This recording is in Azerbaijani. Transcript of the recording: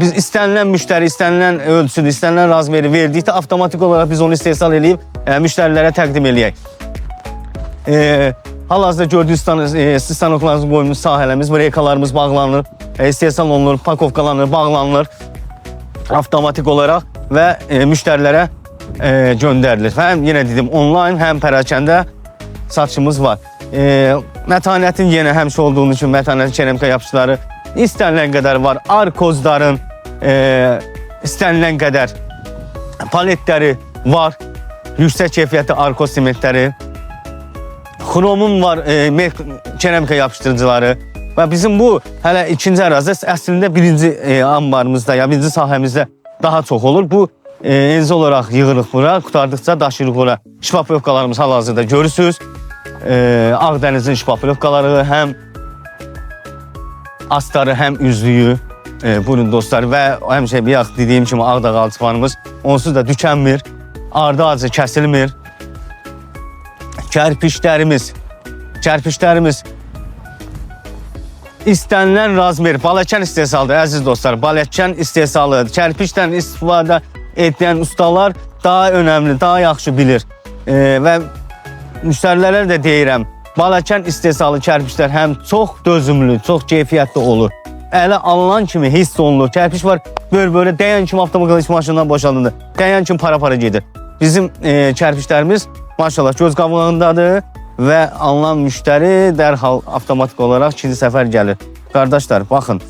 Biz istənilən müştəri, istənilən ölçüdür, istənilən razmeri verdikdə avtomatik olaraq biz onu istehsal edib müştərilərə təqdim eləyək. Hal-hazırda gördüyünüz stanoklarımız qoyulmuş sahələrimiz, reykalarımız bağlanır, istehsal olunur, pakovkalanır, bağlanır avtomatik olaraq və müştərilərə göndərilir. Həm yenə dedim, onlayn, həm pərakəndə satışımız var. Mətanətin yenə həmişə olduğu üçün mətanətin keramika yapışları istənilən qədər var. Arkozların istənilən qədər paletləri var. Yüksək keyfiyyətli arkoz sementləri. Xromun var, keramika yapışdırıcıları. Və bizim bu hələ ikinci ərazi əslində birinci ambarımızda, ya birinci sahəmizdə daha çox olur. Bu enzi olaraq yığırıq bura, qutardıqca daşıyırıq bura. Şipapoyovkalarımız hal-hazırda görürsünüz. Ağdənizin şipapoyovkaları, həm astarı, həm üzlüyü. Buyurun dostlar, və həmişə bir yaxın dediyim kimi Ağdağ alçıpanımız onsuz da tükənmir, ardı acı kəsilmir. Kərpişlərimiz istənilən razmer, baləkən istehsalıdır, əziz dostlar. Baləkən istehsalı, kərpişdən istifadə edən ustalar daha önəmli, daha yaxşı bilir. Və müştərilərə də deyirəm, baləkən istehsalı kərpişlər həm çox dözümlü, çox keyfiyyətli olur. Ələ alınan kimi hiss olunur. Kərpiş var, böyle dəyən kimi avtomobil maşından boşalınır. Dəyən kimi para gedir. Bizim kərpişlərimiz maşallah göz qabağındadır və alınan müştəri dərhal avtomatik olaraq ikinci səfər gəlir. Qardaşlar, baxın.